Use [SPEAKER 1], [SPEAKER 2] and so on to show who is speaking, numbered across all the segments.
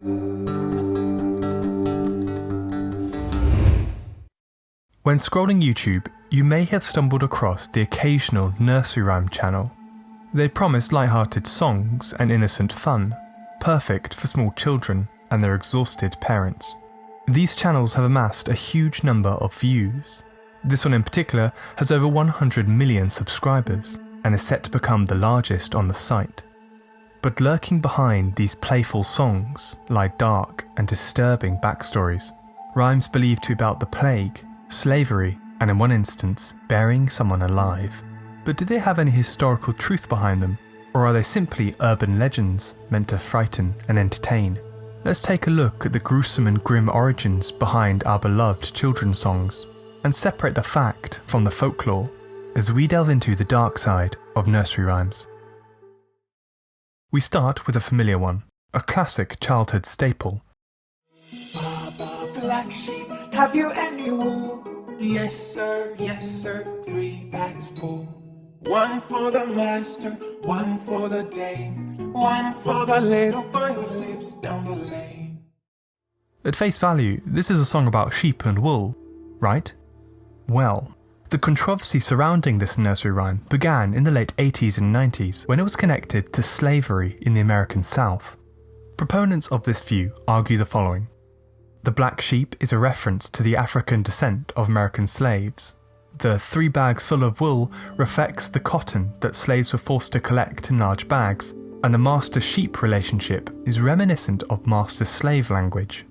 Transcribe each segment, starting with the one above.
[SPEAKER 1] When scrolling YouTube, you may have stumbled across the occasional nursery rhyme channel. They promise light-hearted songs and innocent fun, perfect for small children and their exhausted parents. These channels have amassed a huge number of views. This one in particular has over 100 million subscribers and is set to become the largest on the site. But lurking behind these playful songs lie dark and disturbing backstories, rhymes believed to be about the plague, slavery, and in one instance, burying someone alive. But do they have any historical truth behind them, or are they simply urban legends meant to frighten and entertain? Let's take a look at the gruesome and grim origins behind our beloved children's songs, and separate the fact from the folklore as we delve into the dark side of nursery rhymes. We start with a familiar one, a classic childhood staple.
[SPEAKER 2] Baa-Baa Black Sheep, have you any wool? Yes sir, 3 bags full. One for the master, one for the dame, one for the little boy who lives down the lane.
[SPEAKER 1] At face value, this is a song about sheep and wool, right? Well, the controversy surrounding this nursery rhyme began in the late 80s and 90s when it was connected to slavery in the American South. Proponents of this view argue the following. The black sheep is a reference to the African descent of American slaves. The 3 bags full of wool reflects the cotton that slaves were forced to collect in large bags, and the master-sheep relationship is reminiscent of master-slave language.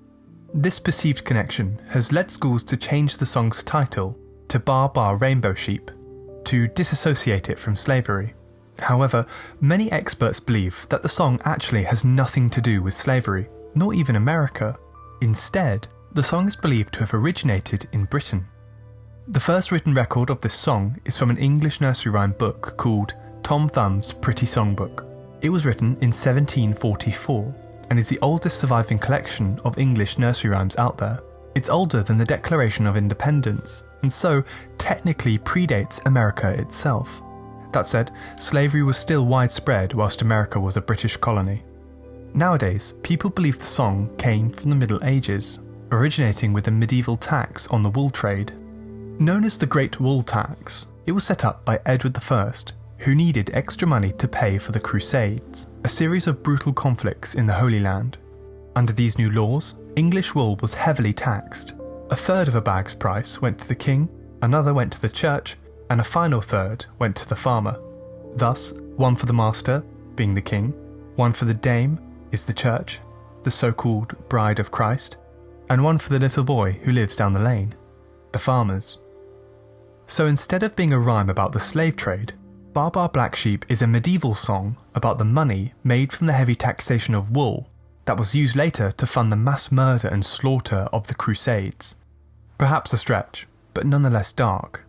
[SPEAKER 1] This perceived connection has led schools to change the song's title to Baa-Baa Rainbow Sheep, to disassociate it from slavery. However, many experts believe that the song actually has nothing to do with slavery, nor even America. Instead, the song is believed to have originated in Britain. The first written record of this song is from an English nursery rhyme book called Tom Thumb's Pretty Songbook. It was written in 1744 and is the oldest surviving collection of English nursery rhymes out there. It's older than the Declaration of Independence, and so technically predates America itself. That said, slavery was still widespread whilst America was a British colony. Nowadays, people believe the song came from the Middle Ages, originating with a medieval tax on the wool trade. Known as the Great Wool Tax, it was set up by Edward I, who needed extra money to pay for the Crusades, a series of brutal conflicts in the Holy Land. Under these new laws, English wool was heavily taxed. A third of a bag's price went to the king, another went to the church, and a final third went to the farmer. Thus, one for the master, being the king, one for the dame, is the church, the so-called bride of Christ, and one for the little boy who lives down the lane, the farmers. So instead of being a rhyme about the slave trade, Baa-Baa Black Sheep is a medieval song about the money made from the heavy taxation of wool that was used later to fund the mass murder and slaughter of the Crusades. Perhaps a stretch, but nonetheless dark.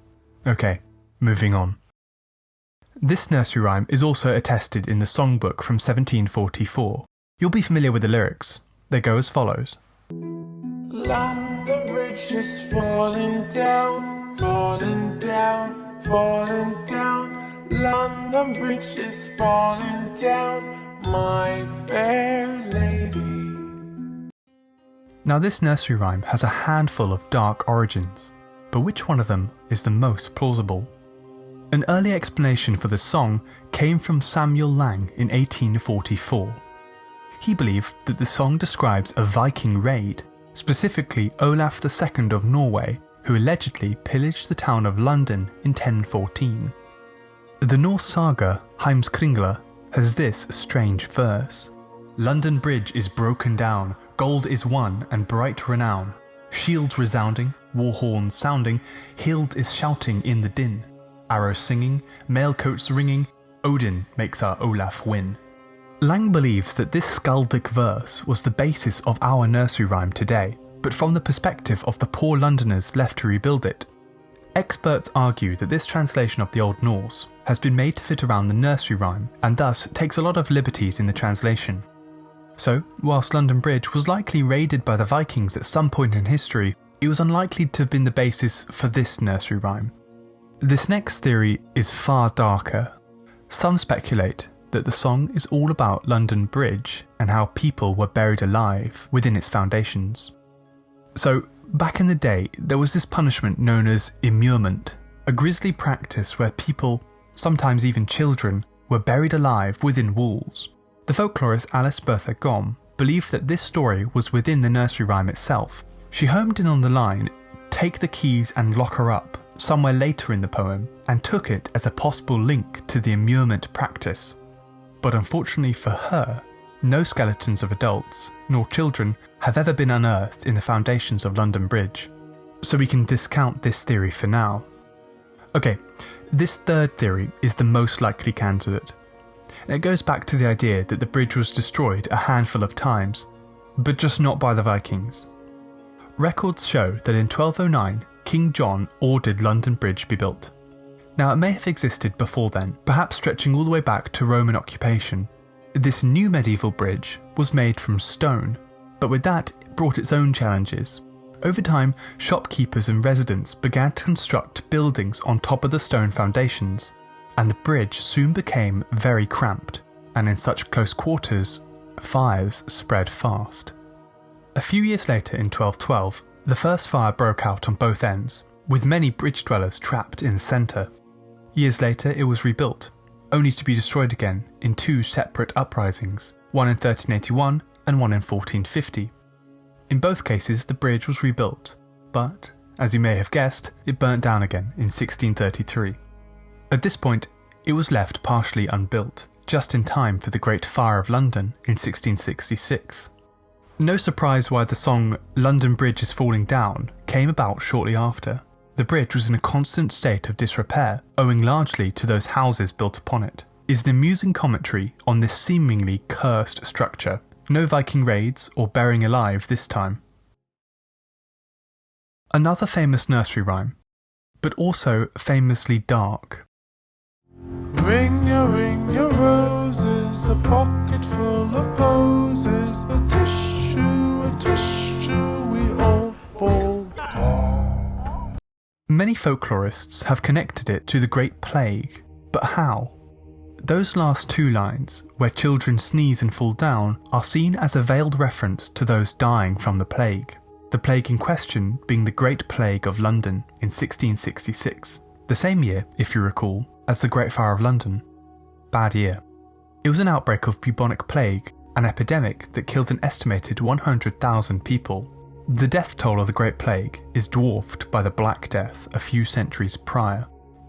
[SPEAKER 1] Okay, moving on. This nursery rhyme is also attested in the songbook from 1744. You'll be familiar with the lyrics. They go as follows.
[SPEAKER 2] London Bridge is falling down, falling down, falling down. London Bridge is falling down, my fair lady.
[SPEAKER 1] Now this nursery rhyme has a handful of dark origins, but which one of them is the most plausible? An early explanation for this song came from Samuel Lang in 1844. He believed that the song describes a Viking raid, specifically Olaf II of Norway, who allegedly pillaged the town of London in 1014. The Norse saga Heimskringla has this strange verse. London Bridge is broken down, gold is won and bright renown. Shields resounding, war horns sounding, Hild is shouting in the din. Arrows singing, mail coats ringing, Odin makes our Olaf win. Lang believes that this skaldic verse was the basis of our nursery rhyme today, but from the perspective of the poor Londoners left to rebuild it. Experts argue that this translation of the Old Norse has been made to fit around the nursery rhyme and thus takes a lot of liberties in the translation. So, whilst London Bridge was likely raided by the Vikings at some point in history, it was unlikely to have been the basis for this nursery rhyme. This next theory is far darker. Some speculate that the song is all about London Bridge and how people were buried alive within its foundations. So, back in the day, there was this punishment known as immurement, a grisly practice where people, sometimes even children, were buried alive within walls. The folklorist Alice Bertha Gomm believed that this story was within the nursery rhyme itself. She homed in on the line, "Take the keys and lock her up," somewhere later in the poem, and took it as a possible link to the immurement practice. But unfortunately for her, no skeletons of adults, nor children, have ever been unearthed in the foundations of London Bridge, so we can discount this theory for now. Okay, this third theory is the most likely candidate. It goes back to the idea that the bridge was destroyed a handful of times, but just not by the Vikings. Records show that in 1209, King John ordered London Bridge be built. Now, it may have existed before then, perhaps stretching all the way back to Roman occupation. This new medieval bridge was made from stone, but with that it brought its own challenges. Over time, shopkeepers and residents began to construct buildings on top of the stone foundations, and the bridge soon became very cramped, and in such close quarters, fires spread fast. A few years later in 1212, the first fire broke out on both ends, with many bridge dwellers trapped in the centre. Years later it was rebuilt, only to be destroyed again in two separate uprisings, one in 1381 and one in 1450. In both cases the bridge was rebuilt, but, as you may have guessed, it burnt down again in 1633. At this point, it was left partially unbuilt, just in time for the Great Fire of London in 1666. No surprise why the song "London Bridge is Falling Down" came about shortly after. The bridge was in a constant state of disrepair, owing largely to those houses built upon it. Is an amusing commentary on this seemingly cursed structure. No Viking raids or burying alive this time. Another famous nursery rhyme, but also famously dark.
[SPEAKER 2] Ring your roses, a pocket full of posies, a tissue, we all fall down.
[SPEAKER 1] Many folklorists have connected it to the Great Plague, but how? Those last two lines, where children sneeze and fall down, are seen as a veiled reference to those dying from the plague. The plague in question being the Great Plague of London in 1666, the same year, if you recall, as the Great Fire of London. Bad year. It was an outbreak of bubonic plague, an epidemic that killed an estimated 100,000 people. The death toll of the Great Plague is dwarfed by the Black Death a few centuries prior.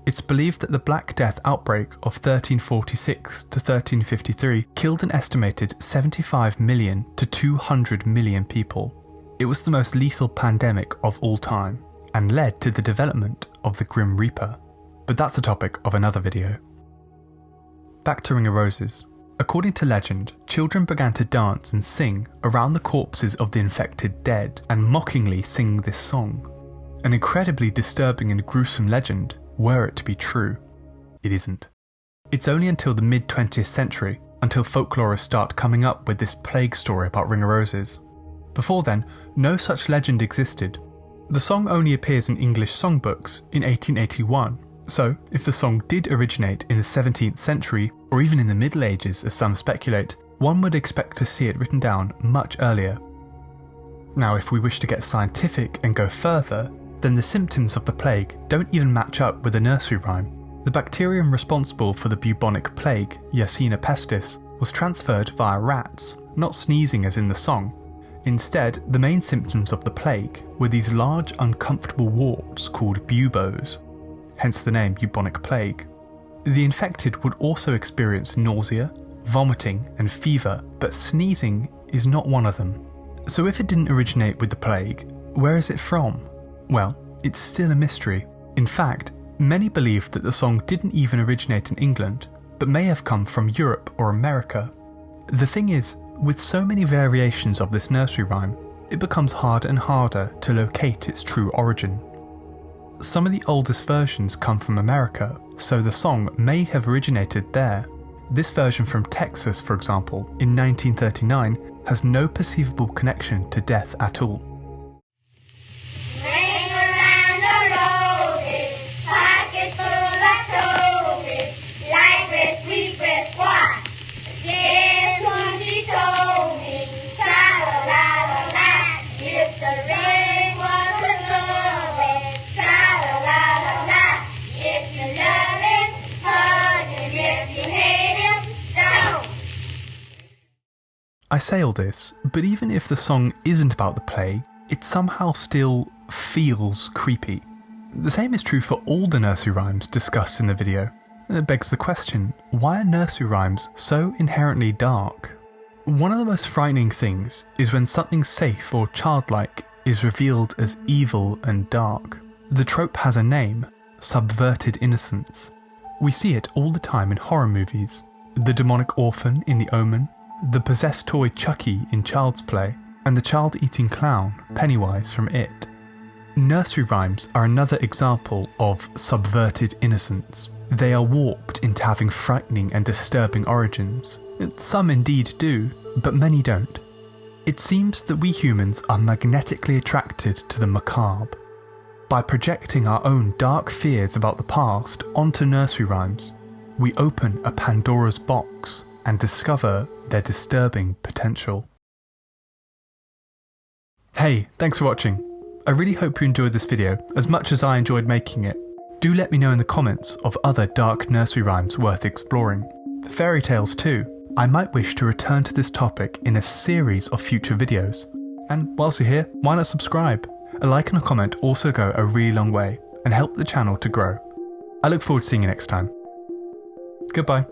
[SPEAKER 1] It's believed that the Black Death outbreak of 1346 to 1353 killed an estimated 75 million to 200 million people. It was the most lethal pandemic of all time, and led to the development of the Grim Reaper. But that's a topic of another video. Back to Ring of Roses. According to legend, children began to dance and sing around the corpses of the infected dead, and mockingly sing this song. An incredibly disturbing and gruesome legend, were it to be true. It isn't. It's only until the mid-20th century, until folklorists start coming up with this plague story about Ring of Roses. Before then, no such legend existed. The song only appears in English songbooks in 1881, so if the song did originate in the 17th century, or even in the Middle Ages as some speculate, one would expect to see it written down much earlier. Now, if we wish to get scientific and go further, then the symptoms of the plague don't even match up with the nursery rhyme. The bacterium responsible for the bubonic plague, Yersinia pestis, was transferred via rats, not sneezing as in the song. Instead, the main symptoms of the plague were these large uncomfortable warts called buboes, hence the name bubonic plague. The infected would also experience nausea, vomiting and fever, but sneezing is not one of them. So if it didn't originate with the plague, where is it from? Well, it's still a mystery. In fact, many believe that the song didn't even originate in England, but may have come from Europe or America. The thing is, with so many variations of this nursery rhyme, it becomes harder and harder to locate its true origin. Some of the oldest versions come from America, so the song may have originated there. This version from Texas, for example, in 1939, has no perceivable connection to death at all. say all this, but even if the song isn't about the plague, it somehow still feels creepy. The same is true for all the nursery rhymes discussed in the video. It begs the question, why are nursery rhymes so inherently dark? One of the most frightening things is when something safe or childlike is revealed as evil and dark. The trope has a name: subverted innocence. We see it all the time in horror movies. The demonic orphan in The Omen, the possessed toy Chucky in Child's Play, and the child-eating clown Pennywise from It. Nursery rhymes are another example of subverted innocence. They are warped into having frightening and disturbing origins. Some indeed do, but many don't. It seems that we humans are magnetically attracted to the macabre. By projecting our own dark fears about the past onto nursery rhymes, we open a Pandora's box and discover their disturbing potential. Hey, thanks for watching. I really hope you enjoyed this video as much as I enjoyed making it. Do let me know in the comments of other dark nursery rhymes worth exploring. Fairy tales too. I might wish to return to this topic in a series of future videos. And whilst you're here, why not subscribe? A like and a comment also go a really long way and help the channel to grow. I look forward to seeing you next time. Goodbye.